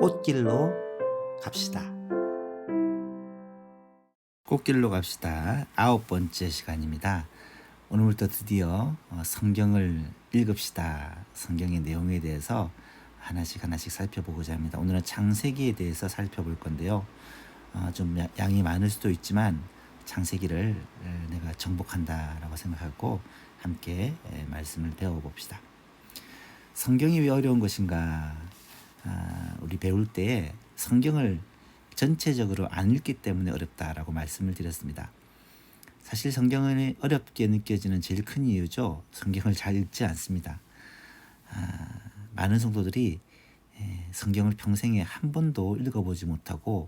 꽃길로 갑시다. 꽃길로 갑시다. 9번째 시간입니다. 오늘부터 드디어 성경을 읽읍시다. 성경의 내용에 대해서 하나씩 살펴보고자 합니다. 오늘은 창세기에 대해서 살펴볼 건데요. 좀 양이 많을 수도 있지만 창세기를 내가 정복한다라고 생각하고 함께 말씀을 배워봅시다. 성경이 왜 어려운 것인가? 우리 배울 때 성경을 전체적으로 안 읽기 때문에 어렵다라고 말씀을 드렸습니다. 사실 성경이 어렵게 느껴지는 제일 큰 이유죠. 성경을 잘 읽지 않습니다. 많은 성도들이 성경을 평생에 한 번도 읽어보지 못하고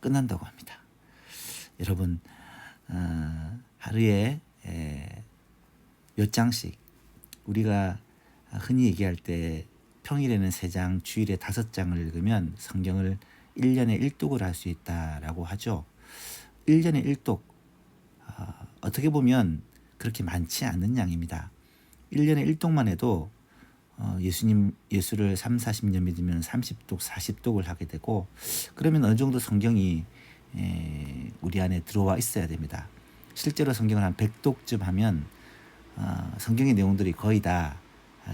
끝난다고 합니다. 여러분, 하루에 몇 장씩, 우리가 흔히 얘기할 때 평일에는 3장, 주일에 5장을 읽으면 성경을 1년에 1독을 할 수 있다라고 하죠. 1년에 1독, 어떻게 보면 그렇게 많지 않은 양입니다. 1년에 1독만 해도 예수를 3, 40년 믿으면 30독, 40독을 하게 되고, 그러면 어느 정도 성경이 우리 안에 들어와 있어야 됩니다. 실제로 성경을 한 100독쯤 하면 성경의 내용들이 거의 다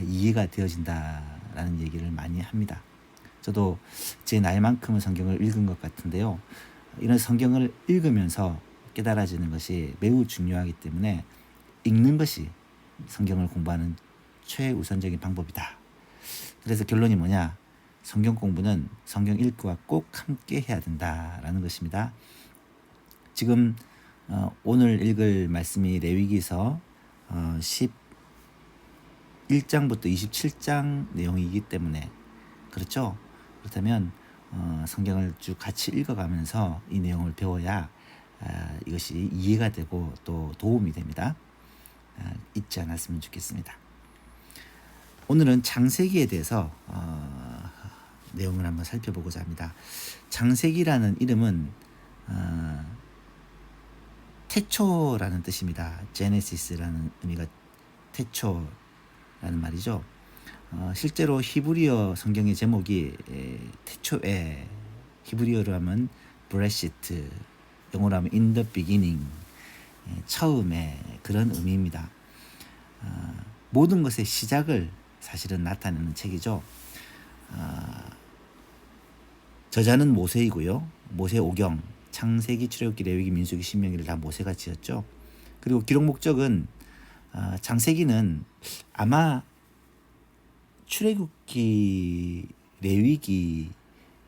이해가 되어진다라는 얘기를 많이 합니다. 저도 제 나이만큼은 성경을 읽은 것 같은데요. 이런 성경을 읽으면서 깨달아지는 것이 매우 중요하기 때문에 읽는 것이 성경을 공부하는 최우선적인 방법이다. 그래서 결론이 뭐냐? 성경 공부는 성경 읽기와 꼭 함께 해야 된다라는 것입니다. 지금 오늘 읽을 말씀이 레위기서 11장부터 27장 내용이기 때문에, 그렇죠? 그렇다면 성경을 쭉 같이 읽어가면서 이 내용을 배워야 이것이 이해가 되고 또 도움이 됩니다. 잊지 않았으면 좋겠습니다. 오늘은 창세기에 대해서 내용을 한번 살펴보고자 합니다. 창세기라는 이름은 태초라는 뜻입니다. 제네시스라는 의미가 태초라는 말이죠. 실제로 히브리어 성경의 제목이 태초에, 히브리어로 하면 브레시트, 영어로 하면 in the beginning, 처음에, 그런 의미입니다. 모든 것의 시작을 사실은 나타내는 책이죠. 저자는 모세이고요. 모세오경, 창세기, 출애굽기, 레위기, 민수기, 신명기를 다 모세가 지었죠. 그리고 기록 목적은 창세기는 아마 출애굽기, 레위기,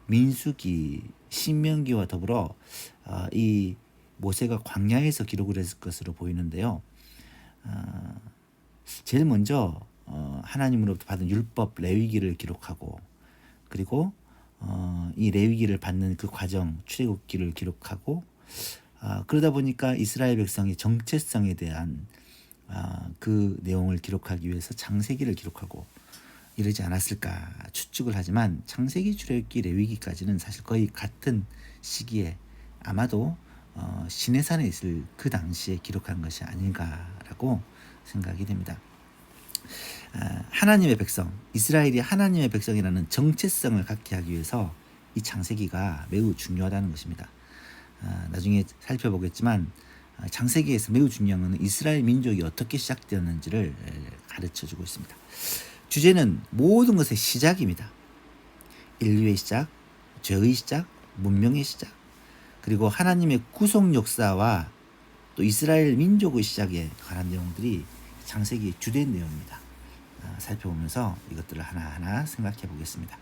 민수기, 신명기와 더불어 이 모세가 광야에서 기록을 했을 것으로 보이는데요. 제일 먼저 하나님으로부터 받은 율법 레위기를 기록하고, 그리고 이 레위기를 받는 그 과정, 출애굽기를 기록하고, 그러다 보니까 이스라엘 백성의 정체성에 대한 그 내용을 기록하기 위해서 창세기를 기록하고 이러지 않았을까 추측을 하지만, 창세기, 출애굽기, 레위기까지는 사실 거의 같은 시기에 아마도 시내산에 있을 그 당시에 기록한 것이 아닌가라고 생각이 됩니다. 하나님의 백성, 이스라엘이 하나님의 백성이라는 정체성을 갖게 하기 위해서 이 창세기가 매우 중요하다는 것입니다. 나중에 살펴보겠지만 창세기에서 매우 중요한 것은 이스라엘 민족이 어떻게 시작되었는지를 가르쳐주고 있습니다. 주제는 모든 것의 시작입니다. 인류의 시작, 죄의 시작, 문명의 시작, 그리고 하나님의 구속 역사와 또 이스라엘 민족의 시작에 관한 내용들이 창세기의 주된 내용입니다. 살펴보면서 이것들을 하나하나 생각해 보겠습니다.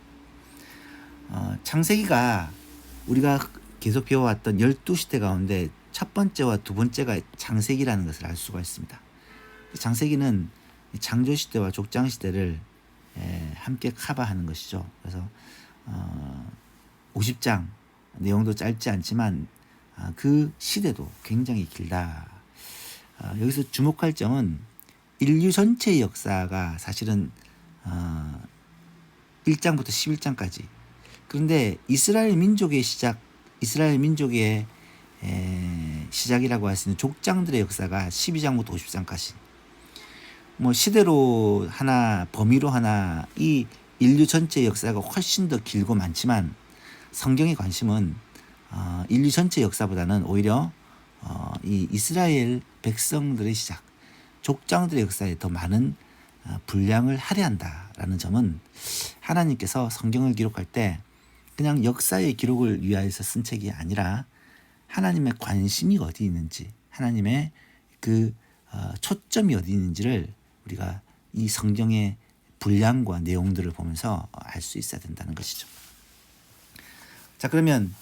창세기가 우리가 계속 배워왔던 12시대 가운데 첫 번째와 두 번째가 창세기라는 것을 알 수가 있습니다. 창세기는 창조시대와 족장시대를 함께 커버하는 것이죠. 그래서 50장, 내용도 짧지 않지만 그 시대도 굉장히 길다. 여기서 주목할 점은 인류 전체의 역사가 사실은 1장부터 11장까지, 그런데 이스라엘 민족의 시작, 이스라엘 민족의 시작이라고 할 수 있는 족장들의 역사가 12장부터 50장까지, 뭐 시대로 하나, 범위로 하나, 이 인류 전체의 역사가 훨씬 더 길고 많지만 성경의 관심은 인류 전체 역사보다는 오히려 이 이스라엘 백성들의 시작, 족장들의 역사에 더 많은 분량을 할애한다라는 점은 하나님께서 성경을 기록할 때 그냥 역사의 기록을 위하여서 쓴 책이 아니라 하나님의 관심이 어디 있는지, 하나님의 그 초점이 어디 있는지를 우리가 이 성경의 분량과 내용들을 보면서 알 수 있어야 된다는 것이죠. 자, 그러면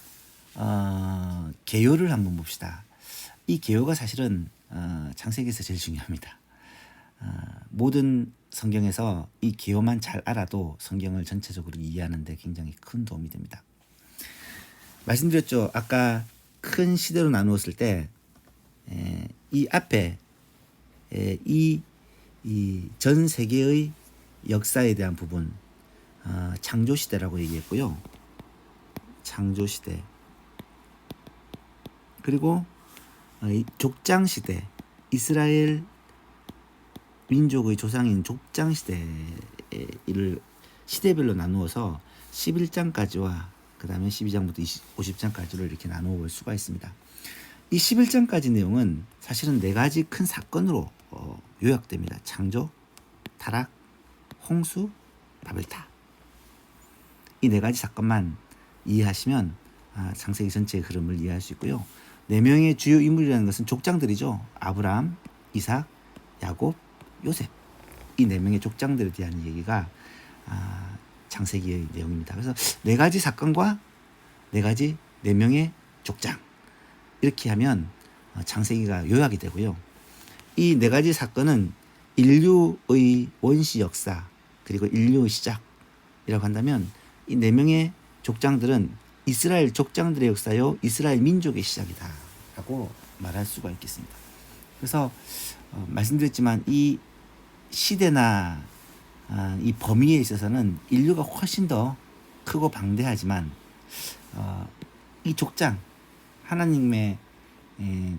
개요를 한번 봅시다. 이 개요가 사실은 창세기에서 제일 중요합니다. 모든 성경에서 이 개요만 잘 알아도 성경을 전체적으로 이해하는 데 굉장히 큰 도움이 됩니다. 말씀드렸죠. 아까 큰 시대로 나누었을 때 이 앞에 이 전 세계의 역사에 대한 부분, 창조시대라고 얘기했고요. 창조시대, 그리고 족장시대, 이스라엘 민족의 조상인 족장시대를 시대별로 나누어서 11장까지와 그 다음에 12장부터 50장까지를 이렇게 나누어 볼 수가 있습니다. 이 11장까지 내용은 사실은 4가지 큰 사건으로 요약됩니다. 창조, 타락, 홍수, 바벨탑. 이 4가지 사건만 이해하시면 창세기 전체의 흐름을 이해할 수 있고요. 4명의 주요 인물이라는 것은 족장들이죠. 아브라함, 이삭, 야곱, 요셉. 이 4명의 족장들에 대한 얘기가 창세기의 내용입니다. 그래서 4가지 사건과 4명의 족장, 이렇게 하면 창세기가 요약이 되고요. 이 4가지 사건은 인류의 원시 역사, 그리고 인류의 시작이라고 한다면 이 4명의 족장들은 이스라엘 족장들의 역사요, 이스라엘 민족의 시작이다 라고 말할 수가 있겠습니다. 그래서 말씀드렸지만 이 시대나 이 범위에 있어서는 인류가 훨씬 더 크고 방대하지만 이 족장, 하나님의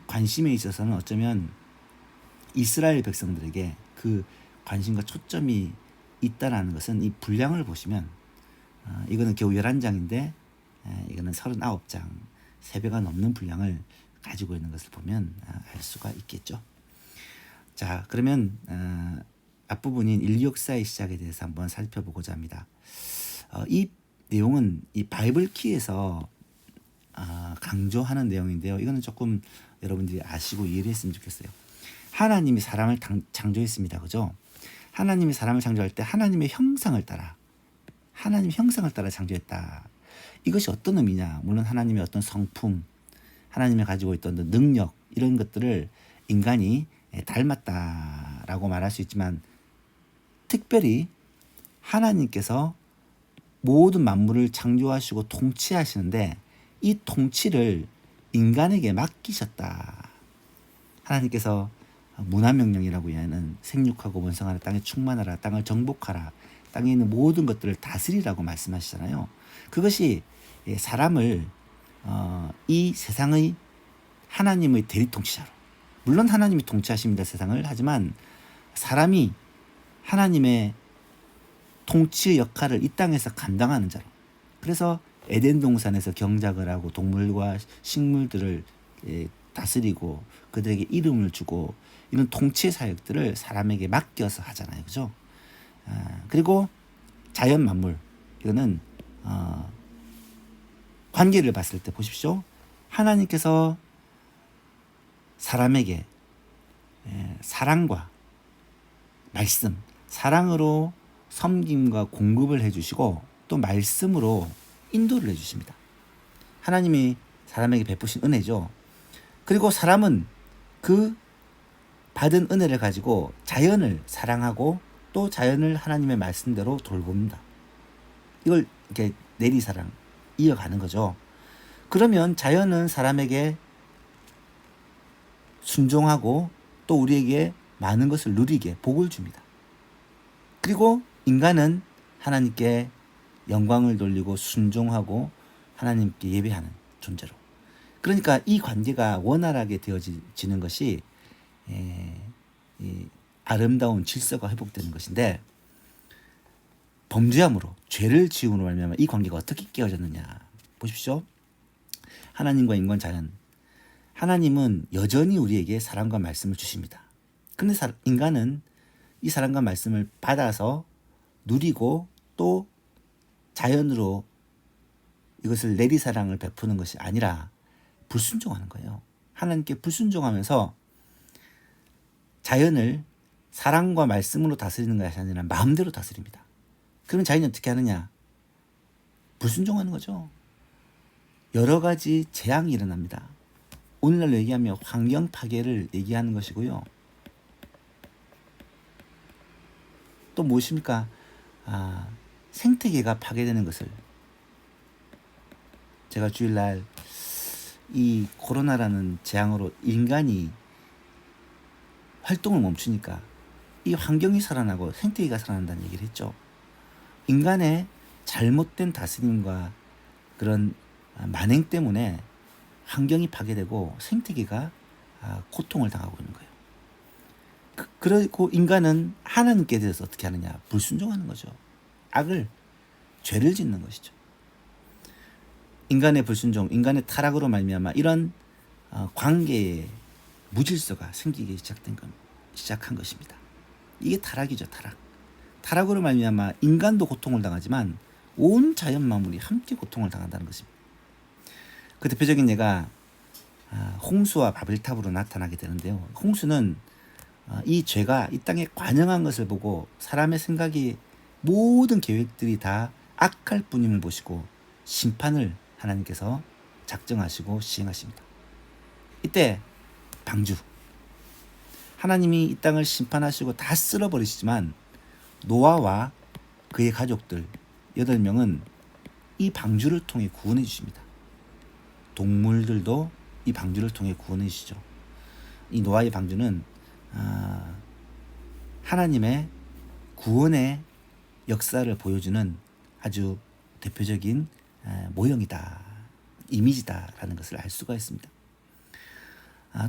관심에 있어서는 어쩌면 이스라엘 백성들에게 그 관심과 초점이 있다라는 것은 이 분량을 보시면 이거는 겨우 11장인데 이거는 39장, 3배가 넘는 분량을 가지고 있는 것을 보면 알 수가 있겠죠. 자, 그러면 앞부분인 인류 역사의 시작에 대해서 한번 살펴보고자 합니다. 이 내용은 이 바이블 키에서 강조하는 내용인데요. 이거는 조금 여러분들이 아시고 이해를 했으면 좋겠어요. 하나님이 사람을 창조했습니다. 그죠? 하나님이 사람을 창조할 때 하나님의 형상을 따라 창조했다. 이것이 어떤 의미냐? 물론 하나님의 어떤 성품, 하나님이 가지고 있던 능력, 이런 것들을 인간이 닮았다라고 말할 수 있지만, 특별히 하나님께서 모든 만물을 창조하시고 통치하시는데 이 통치를 인간에게 맡기셨다. 하나님께서 문화명령이라고 하는 생육하고 번성하라, 땅에 충만하라, 땅을 정복하라, 땅에 있는 모든 것들을 다스리라고 말씀하시잖아요. 그것이 사람을 이 세상의 하나님의 대리통치자로, 물론 하나님이 통치하십니다, 세상을. 하지만 사람이 하나님의 통치 역할을 이 땅에서 감당하는 자로. 그래서 에덴 동산에서 경작을 하고 동물과 식물들을 다스리고 그들에게 이름을 주고 이런 통치 사역들을 사람에게 맡겨서 하잖아요. 그죠? 그리고 자연 만물, 이거는 관계를 봤을 때 보십시오. 하나님께서 사람에게 사랑과 말씀, 사랑으로 섬김과 공급을 해주시고 또 말씀으로 인도를 해주십니다. 하나님이 사람에게 베푸신 은혜죠. 그리고 사람은 그 받은 은혜를 가지고 자연을 사랑하고 또 자연을 하나님의 말씀대로 돌봅니다. 이걸 이렇게 내리사랑 이어가는 거죠. 그러면 자연은 사람에게 순종하고 또 우리에게 많은 것을 누리게 복을 줍니다. 그리고 인간은 하나님께 영광을 돌리고 순종하고 하나님께 예배하는 존재로. 그러니까 이 관계가 원활하게 되어지는 것이 이 아름다운 질서가 회복되는 것인데, 범죄함으로 죄를 지음으로 말미암아 이 관계가 어떻게 깨어졌느냐 보십시오. 하나님과 인간 자연. 하나님은 여전히 우리에게 사랑과 말씀을 주십니다. 그런데 인간은 이 사랑과 말씀을 받아서 누리고 또 자연으로 이것을 내리사랑을 베푸는 것이 아니라 불순종하는 거예요. 하나님께 불순종하면서 자연을 사랑과 말씀으로 다스리는 것이 아니라 마음대로 다스립니다. 그러면 자연이 어떻게 하느냐? 불순종하는 거죠. 여러 가지 재앙이 일어납니다. 오늘날로 얘기하면 환경 파괴를 얘기하는 것이고요. 또 무엇입니까? 생태계가 파괴되는 것을 제가 주일날 이 코로나라는 재앙으로 인간이 활동을 멈추니까 이 환경이 살아나고 생태계가 살아난다는 얘기를 했죠. 인간의 잘못된 다스림과 그런 만행 때문에 환경이 파괴되고 생태계가 고통을 당하고 있는 거예요. 그리고 인간은 하나님께 대해서 어떻게 하느냐? 불순종하는 거죠. 죄를 짓는 것이죠. 인간의 불순종, 인간의 타락으로 말미암아 이런 관계의 무질서가 생기기 시작한 것입니다. 이게 타락이죠, 타락. 타락으로 말미암아 인간도 고통을 당하지만 온 자연 만물이 함께 고통을 당한다는 것입니다. 그 대표적인 예가 홍수와 바벨탑으로 나타나게 되는데요. 홍수는 이 죄가 이 땅에 관영한 것을 보고 사람의 생각이 모든 계획들이 다 악할 뿐임을 보시고 심판을 하나님께서 작정하시고 시행하십니다. 이때 방주. 하나님이 이 땅을 심판하시고 다 쓸어버리시지만 노아와 그의 가족들 8명은 이 방주를 통해 구원해 주십니다. 동물들도 이 방주를 통해 구원해 주시죠. 이 노아의 방주는 하나님의 구원의 역사를 보여주는 아주 대표적인 모형이다, 이미지다라는 것을 알 수가 있습니다.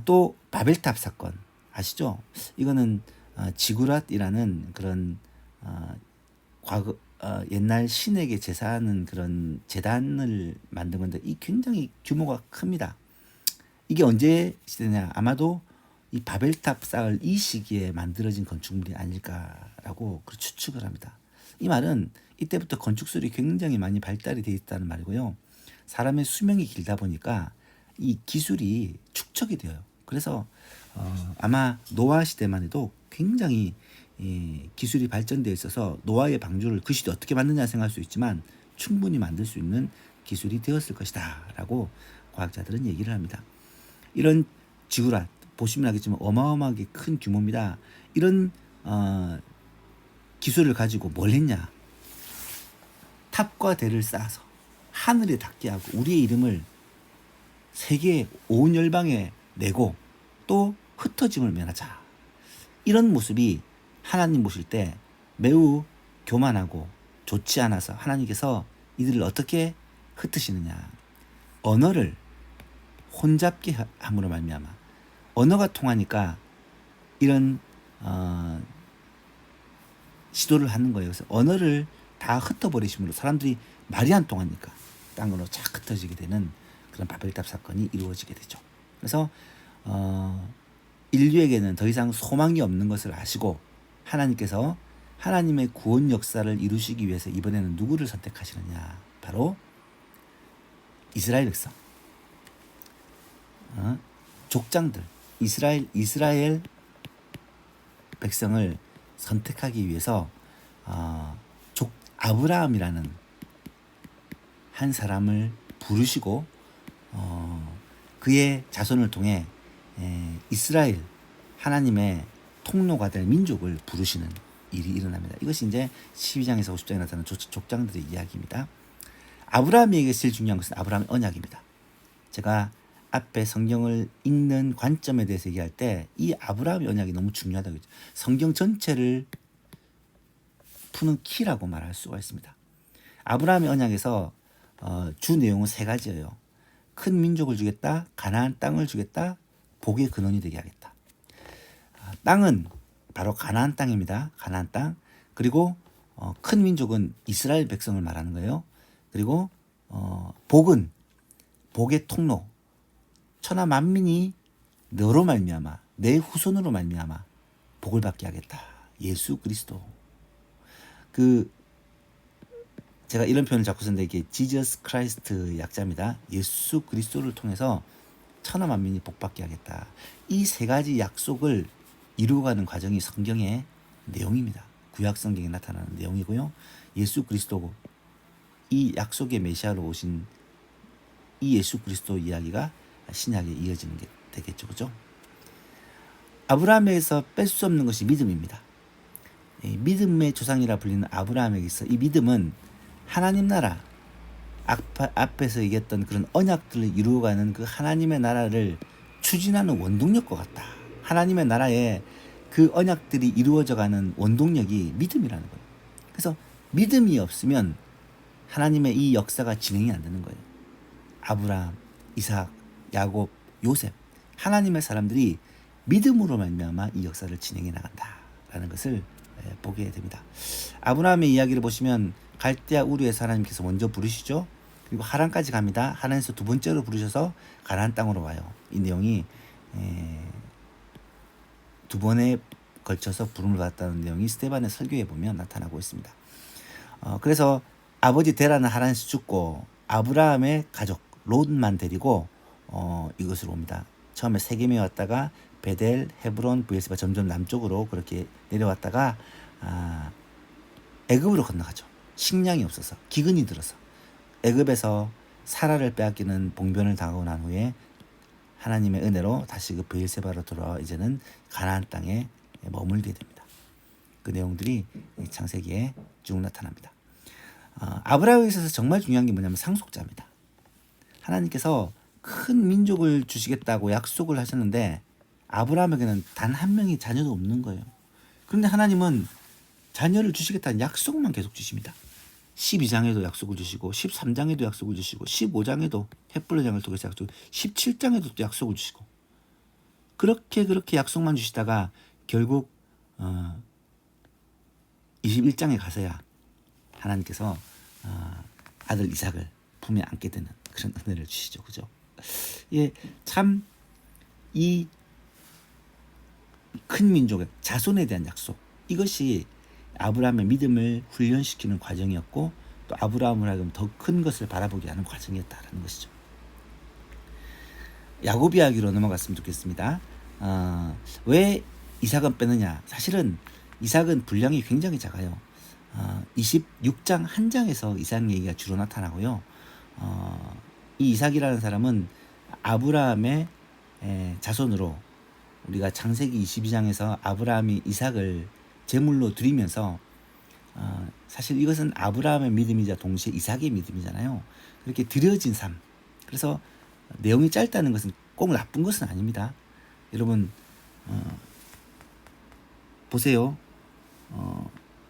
또 바벨탑 사건 아시죠? 이거는 지구랏이라는 그런 과거 옛날 신에게 제사하는 그런 제단을 만든 건데 이 굉장히 규모가 큽니다. 이게 언제 시대냐? 아마도 이 바벨탑 쌓을 이 시기에 만들어진 건축물이 아닐까라고 추측을 합니다. 이 말은 이때부터 건축술이 굉장히 많이 발달이 되어 있다는 말이고요. 사람의 수명이 길다 보니까 이 기술이 축적이 돼요. 그래서 아마 노아 시대만 해도 굉장히 기술이 발전되어 있어서 노아의 방주를 그 시대 어떻게 만드냐 생각할 수 있지만 충분히 만들 수 있는 기술이 되었을 것이다 라고 과학자들은 얘기를 합니다. 이런 지구랏 보시면 알겠지만 어마어마하게 큰 규모입니다. 이런 기술을 가지고 뭘 했냐? 탑과 대를 쌓아서 하늘에 닿게 하고 우리의 이름을 세계 온 열방에 내고 또 흩어짐을 면하자. 이런 모습이 하나님 보실 때 매우 교만하고 좋지 않아서 하나님께서 이들을 어떻게 흩으시느냐? 언어를 혼잡게 함으로 말미암아 언어가 통하니까 이런 시도를 하는 거예요. 그래서 언어를 다 흩어버리심으로 사람들이 말이 안 통하니까 땅으로 착 흩어지게 되는 그런 바벨탑 사건이 이루어지게 되죠. 그래서 인류에게는 더 이상 소망이 없는 것을 아시고 하나님께서 하나님의 구원 역사를 이루시기 위해서 이번에는 누구를 선택하시느냐? 바로 이스라엘 백성, 족장들, 이스라엘 백성을 선택하기 위해서 아브라함이라는 한 사람을 부르시고 그의 자손을 통해 이스라엘 하나님의 통로가 될 민족을 부르시는 일이 일어납니다. 이것이 이제 12장에서 50장에 나타나는 족장들의 이야기입니다. 아브라함에게 제일 중요한 것은 아브라함의 언약입니다. 제가 앞에 성경을 읽는 관점에 대해서 얘기할 때 이 아브라함의 언약이 너무 중요하다고 했죠. 성경 전체를 푸는 키라고 말할 수가 있습니다. 아브라함의 언약에서 주 내용은 3가지예요. 큰 민족을 주겠다, 가나안 땅을 주겠다, 복의 근원이 되게 하겠다. 땅은 바로 가나안 땅입니다. 가나안 땅. 그리고 큰 민족은 이스라엘 백성을 말하는 거예요. 그리고 복은 복의 통로, 천하 만민이 너로 말미암아 내 후손으로 말미암아 복을 받게 하겠다. 예수 그리스도. 제가 이런 표현을 자꾸 쓰는데 이게 지저스 크라이스트 약자입니다. 예수 그리스도를 통해서 천하 만민이 복 받게 하겠다. 이 세 가지 약속을 이루어가는 과정이 성경의 내용입니다. 구약 성경에 나타나는 내용이고요. 예수 그리스도, 이 약속의 메시아로 오신 이 예수 그리스도 이야기가 신약에 이어지는 게 되겠죠. 그죠? 아브라함에게서 뺄 수 없는 것이 믿음입니다. 믿음의 조상이라 불리는 아브라함에게서 이 믿음은 하나님 나라, 앞에서 얘기했던 그런 언약들을 이루어가는 그 하나님의 나라를 추진하는 원동력과 같다. 하나님의 나라에 그 언약들이 이루어져가는 원동력이 믿음이라는 거예요. 그래서 믿음이 없으면 하나님의 이 역사가 진행이 안 되는 거예요. 아브라함, 이삭, 야곱, 요셉, 하나님의 사람들이 믿음으로 말미암아 이 역사를 진행해 나간다라는 것을 보게 됩니다. 아브라함의 이야기를 보시면 갈대아 우르에서 하나님께서 먼저 부르시죠. 그리고 하란까지 갑니다. 하란에서 두 번째로 부르셔서 가나안 땅으로 와요. 이 내용이 두 번에 걸쳐서 부름을 받았다는 내용이 스데반의 설교에 보면 나타나고 있습니다. 그래서 아버지 데라는 하란에서 죽고 아브라함의 가족 롯만 데리고 이것으로 옵니다. 처음에 세겜에 왔다가 베델, 헤브론, 브엘세바 점점 남쪽으로 그렇게 내려왔다가 애굽으로 건너가죠. 식량이 없어서 기근이 들어서 애굽에서 사라를 빼앗기는 봉변을 당하고 난 후에 하나님의 은혜로 다시 그 브엘세바로 돌아와 이제는 가나안 땅에 머물게 됩니다. 그 내용들이 창세기에 쭉 나타납니다. 아브라함에 있어서 정말 중요한 게 뭐냐면 상속자입니다. 하나님께서 큰 민족을 주시겠다고 약속을 하셨는데 아브라함에게는 단 한 명의 자녀도 없는 거예요. 그런데 하나님은 자녀를 주시겠다는 약속만 계속 주십니다. 12장에도 약속을 주시고 13장에도 약속을 주시고 15장에도 헷불의 장을 통해서 약속, 17장에도 또 약속을 주시고 그렇게 약속만 주시다가 결국 21장에 가서야 하나님께서 아들 이삭을 품에 안게 되는 그런 은혜를 주시죠. 그죠? 예, 참 이 큰 민족의 자손에 대한 약속, 이것이 아브라함의 믿음을 훈련시키는 과정이었고 또 아브라함을 하여금 더 큰 것을 바라보게 하는 과정이었다라는 것이죠. 야곱 이야기로 넘어갔으면 좋겠습니다. 왜 이삭은 빼느냐? 사실은 이삭은 분량이 굉장히 작아요. 26장 한 장에서 이삭 얘기가 주로 나타나고요. 이 이삭이라는 사람은 아브라함의 자손으로 우리가 창세기 22장에서 아브라함이 이삭을 제물로 드리면서 사실 이것은 아브라함의 믿음이자 동시에 이삭의 믿음이잖아요. 그렇게 드려진 삶. 그래서 내용이 짧다는 것은 꼭 나쁜 것은 아닙니다. 여러분 보세요.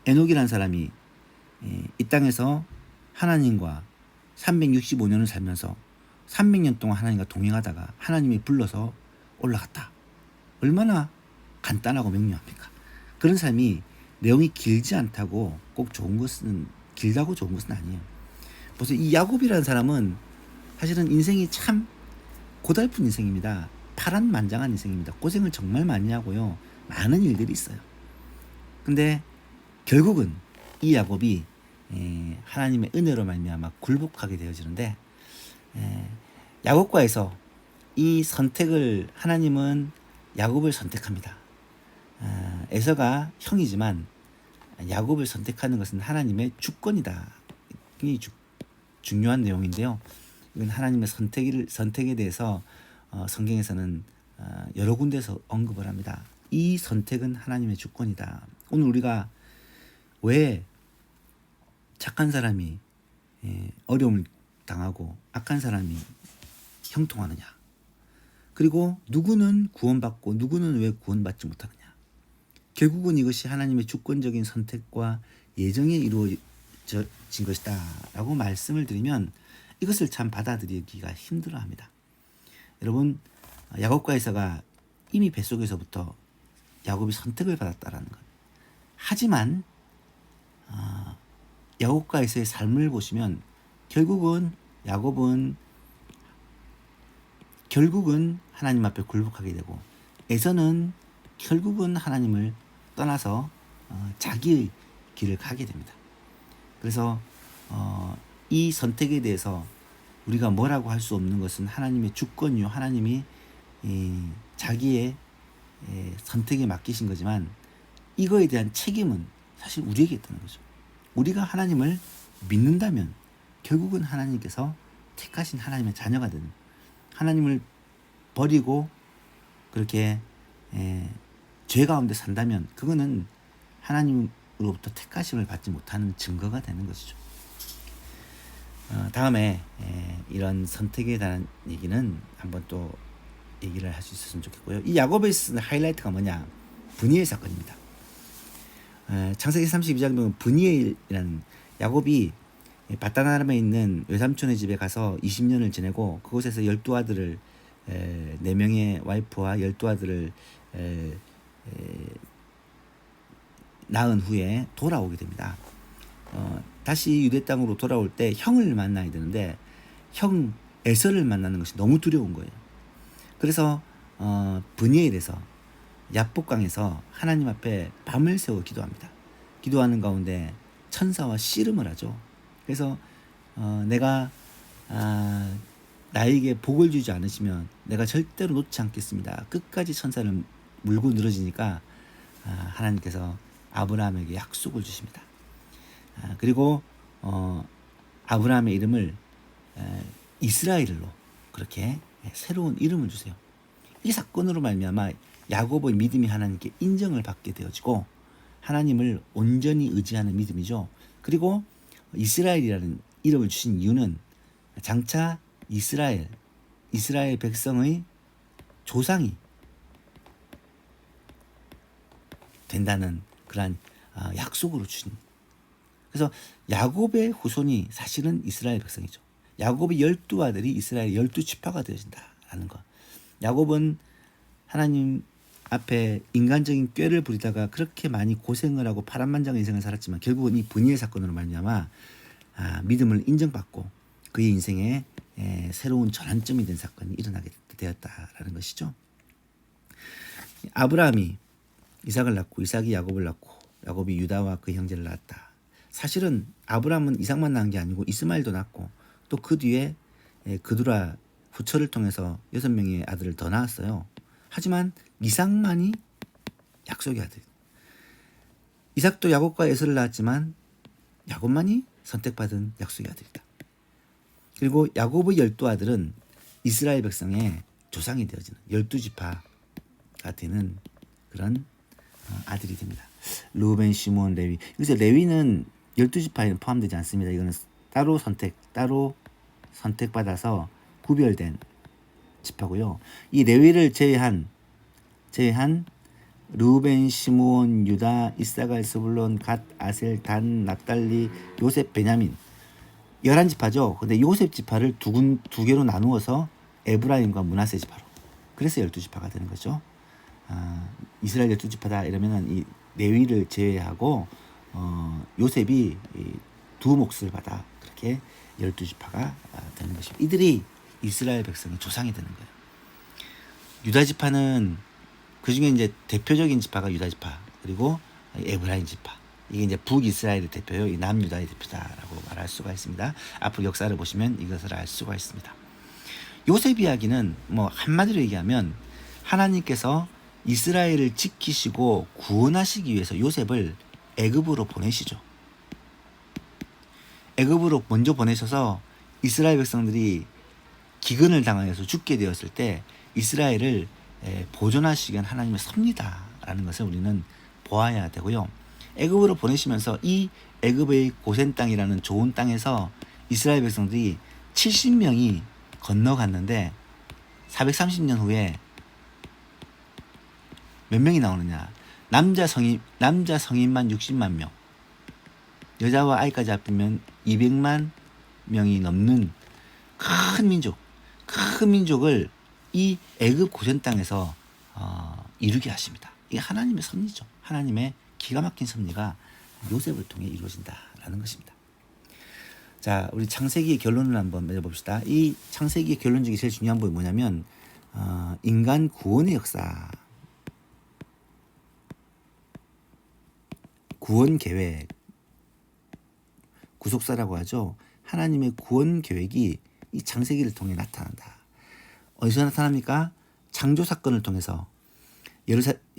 에녹이라는 사람이 이 땅에서 하나님과 365년을 살면서 300년 동안 하나님과 동행하다가 하나님이 불러서 올라갔다. 얼마나 간단하고 명료합니까? 그런 삶이 내용이 길지 않다고 꼭 좋은 것은, 길다고 좋은 것은 아니에요. 보세요. 이 야곱이라는 사람은 사실은 인생이 참 고달픈 인생입니다. 파란만장한 인생입니다. 고생을 정말 많이 하고요. 많은 일들이 있어요. 근데 결국은 이 야곱이 하나님의 은혜로 말미암아 굴복하게 되어지는데 야곱과에서 이 선택을 하나님은 야곱을 선택합니다. 에서가 형이지만 야곱을 선택하는 것은 하나님의 주권이다. 굉장히 중요한 내용인데요. 이건 하나님의 선택에 대해서 성경에서는 여러 군데서 언급을 합니다. 이 선택은 하나님의 주권이다. 오늘 우리가 왜 착한 사람이 어려움을 당하고 악한 사람이 형통하느냐? 그리고 누구는 구원받고 누구는 왜 구원받지 못하느냐? 결국은 이것이 하나님의 주권적인 선택과 예정에 이루어진 것이다 라고 말씀을 드리면 이것을 참 받아들이기가 힘들어합니다. 여러분, 야곱과 에서가 이미 뱃속에서부터 야곱이 선택을 받았다라는 것. 하지만 야곱과에서의 삶을 보시면 결국은 야곱은 하나님 앞에 굴복하게 되고, 에서는 결국은 하나님을 떠나서 자기의 길을 가게 됩니다. 그래서 이 선택에 대해서 우리가 뭐라고 할 수 없는 것은 하나님의 주권이요, 하나님이 자기의 선택에 맡기신 거지만, 이거에 대한 책임은 사실 우리에게 있다는 거죠. 우리가 하나님을 믿는다면 결국은 하나님께서 택하신 하나님의 자녀가 되는, 하나님을 버리고 그렇게 죄 가운데 산다면 그거는 하나님으로부터 택하심을 받지 못하는 증거가 되는 것이죠. 다음에 이런 선택에 대한 얘기는 한번 또 얘기를 할 수 있었으면 좋겠고요. 이 야곱에 있어서 하이라이트가 뭐냐? 브니엘 사건입니다. 창세기 32장 보면 브니엘이라는 야곱이 바다나람에 있는 외삼촌의 집에 가서 20년을 지내고, 그곳에서 12아들을 4명의 와이프와 12아들을 낳은 후에 돌아오게 됩니다. 다시 유대 땅으로 돌아올 때 형을 만나야 되는데 형 에서를 만나는 것이 너무 두려운 거예요. 그래서 브니엘에서 야복강에서 하나님 앞에 밤을 새워 기도합니다. 기도하는 가운데 천사와 씨름을 하죠. 그래서 내가 나에게 복을 주지 않으시면 내가 절대로 놓지 않겠습니다. 끝까지 천사를 물고 늘어지니까 하나님께서 아브라함에게 약속을 주십니다. 그리고 아브라함의 이름을 이스라엘로 그렇게 새로운 이름을 주세요. 이 사건으로 말미암아 야곱의 믿음이 하나님께 인정을 받게 되어지고 하나님을 온전히 의지하는 믿음이죠. 그리고 이스라엘이라는 이름을 주신 이유는 장차 이스라엘 백성의 조상이 된다는 그러한 약속으로 주신. 그래서 야곱의 후손이 사실은 이스라엘 백성이죠. 야곱의 12아들이 이스라엘 12지파가 되어진다라는 것. 야곱은 하나님 앞에 인간적인 꾀를 부리다가 그렇게 많이 고생을 하고 파란만장한 인생을 살았지만 결국은 이 브니엘 사건으로 말미암아 믿음을 인정받고 그의 인생에 새로운 전환점이 된 사건이 일어나게 되었다라는 것이죠. 아브라함이 이삭을 낳고 이삭이 야곱을 낳고 야곱이 유다와 그 형제를 낳았다. 사실은 아브라함은 이삭만 낳은 게 아니고 이스마엘도 낳고 또 그 뒤에 그두라 후처를 통해서 6명의 아들을 더 낳았어요. 하지만 이삭만이 약속의 아들. 이삭도 야곱과 에서를 낳았지만 야곱만이 선택받은 약속의 아들이다. 그리고 야곱의 12아들은 이스라엘 백성의 조상이 되어지는 12지파가 되는 그런 아들이 됩니다. 루벤, 시몬, 레위. 여기서 레위는 12지파에 포함되지 않습니다. 이거는 따로 선택받아서 구별된 지파고요. 이 레위를 제외한 루벤, 시므온, 유다, 이사갈, 스불론, 갓, 아셀, 단, 납달리, 요셉, 베냐민 11지파죠. 근데 요셉 지파를 두 개로 나누어서 에브라임과 므낫세 지파로. 그래서 12지파가 되는 거죠. 이스라엘 12지파다 이러면은 이 레위를 제외하고 요셉이 두 몫을 받아 그렇게 12지파가 되는 것입니다. 이들이 이스라엘 백성의 조상이 되는 거예요. 유다 지파는 그 중에 이제 대표적인 지파가 유다 지파 그리고 에브라임 지파. 이게 이제 북이스라엘의 대표요, 이 남유다의 대표다라고 말할 수가 있습니다. 앞으로 역사를 보시면 이것을 알 수가 있습니다. 요셉 이야기는 뭐 한마디로 얘기하면 하나님께서 이스라엘을 지키시고 구원하시기 위해서 요셉을 애굽으로 보내시죠. 애굽으로 먼저 보내셔서 이스라엘 백성들이 기근을 당하여서 죽게 되었을 때 이스라엘을 보존하시기 위한 하나님의 섭리다라는 것을 우리는 보아야 되고요. 애굽으로 보내시면서 이 애굽의 고센 땅이라는 좋은 땅에서 이스라엘 백성들이 70명이 건너갔는데 430년 후에 몇 명이 나오느냐? 남자 성인만 60만 명, 여자와 아이까지 합하면 200만 명이 넘는 큰 민족을 이 애굽 고센 땅에서 이루게 하십니다. 이게 하나님의 섭리죠. 하나님의 기가 막힌 섭리가 요셉을 통해 이루어진다라는 것입니다. 자, 우리 창세기의 결론을 한번 맺어봅시다. 이 창세기의 결론 중에 제일 중요한 부분이 뭐냐면 인간 구원의 역사, 구원 계획, 구속사라고 하죠. 하나님의 구원 계획이 이 창세기를 통해 나타난다. 어디서 나타납니까? 창조 사건을 통해서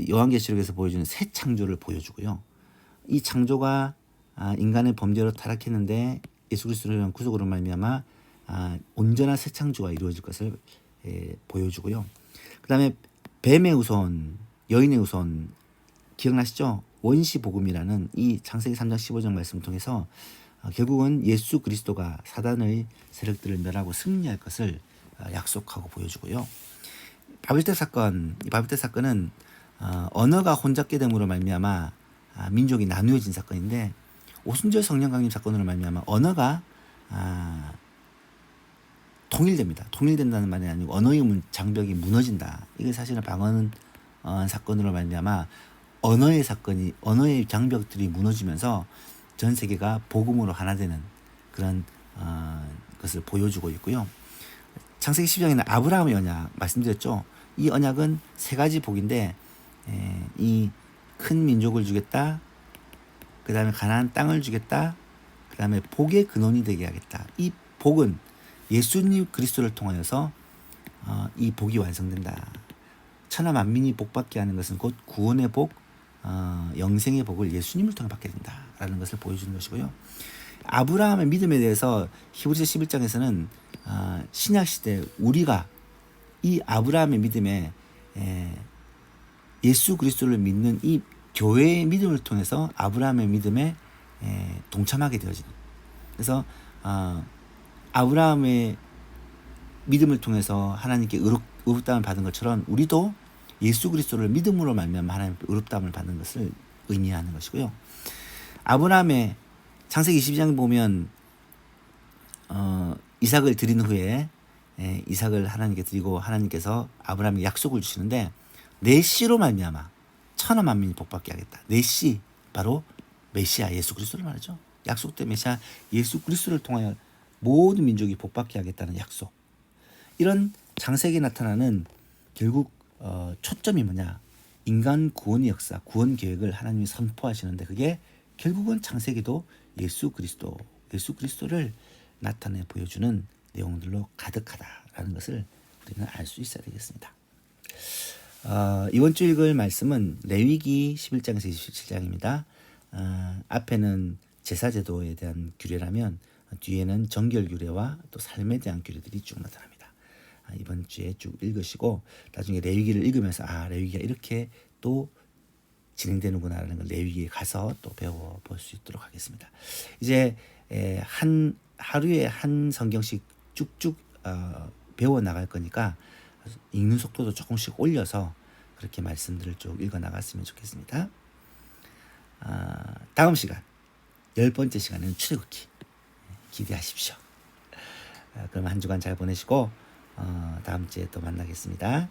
요한계시록에서 보여주는 새 창조를 보여주고요. 이 창조가 인간의 범죄로 타락했는데 예수 그리스도를 위한 구속으로 말미암아 온전한 새 창조가 이루어질 것을 보여주고요. 그 다음에 뱀의 후손, 여인의 후손 기억나시죠? 원시복음이라는 이 창세기 3장 15절 말씀을 통해서 결국은 예수 그리스도가 사단의 세력들을 멸하고 승리할 것을 약속하고 보여주고요. 바벨탑 사건, 이 바벨탑 사건은 언어가 혼잡게 됨으로 말미암아 민족이 나누어진 사건인데 오순절 성령 강림 사건으로 말미암아 언어가 통일됩니다. 통일된다는 말이 아니고 언어의 장벽이 무너진다. 이게 사실은 방언 사건으로 말미암아 언어의 장벽들이 무너지면서 전 세계가 복음으로 하나 되는 그런 것을 보여주고 있고요. 창세기 10장에는 아브라함의 언약 말씀드렸죠. 이 언약은 세 가지 복인데 이 큰 민족을 주겠다. 그 다음에 가나안 땅을 주겠다. 그 다음에 복의 근원이 되게 하겠다. 이 복은 예수님 그리스도를 통하여서 이 복이 완성된다. 천하 만민이 복받게 하는 것은 곧 구원의 복, 영생의 복을 예수님을 통해 받게 된다라는 것을 보여주는 것이고요. 아브라함의 믿음에 대해서 히브리서 11장에서는 신약시대 우리가 이 아브라함의 믿음에 예수 그리스도를 믿는 이 교회의 믿음을 통해서 아브라함의 믿음에 동참하게 되어지는, 그래서 아브라함의 믿음을 통해서 하나님께 의롭다함을 받은 것처럼 우리도 예수 그리스도를 믿음으로 말미암아 하나님께 의롭다함을 받는 것을 의미하는 것이고요. 아브라함의 창세기 22장에 보면 이삭을 드린 후에 이삭을 하나님께 드리고 하나님께서 아브라함에게 약속을 주시는데 내 씨로 말미암아 천하 만민이 복받게 하겠다. 내 씨 바로 메시아 예수 그리스도를 말하죠. 약속된 메시아 예수 그리스도를 통하여 모든 민족이 복받게 하겠다는 약속. 이런 창세기에 나타나는 결국 초점이 뭐냐? 인간 구원의 역사, 구원 계획을 하나님이 선포하시는데 그게 결국은 창세기도 예수 그리스도를 나타내 보여주는 내용들로 가득하다라는 것을 우리는 알 수 있어야 되겠습니다. 이번 주 읽을 말씀은 레위기 11장에서 27장입니다. 앞에는 제사제도에 대한 규례라면 뒤에는 정결 규례와 또 삶에 대한 규례들이 쭉 나타납니다. 이번 주에 쭉 읽으시고 나중에 레위기를 읽으면서 레위기가 이렇게 또 진행되는구나라는 걸 레위기에 가서 또 배워볼 수 있도록 하겠습니다. 이제 하루에 한 성경씩 쭉쭉 배워 나갈 거니까 읽는 속도도 조금씩 올려서 그렇게 말씀들을 쭉 읽어 나갔으면 좋겠습니다. 다음 시간 10번째 시간에는 출애굽기 기대하십시오. 그럼 한 주간 잘 보내시고 다음 주에 또 만나겠습니다.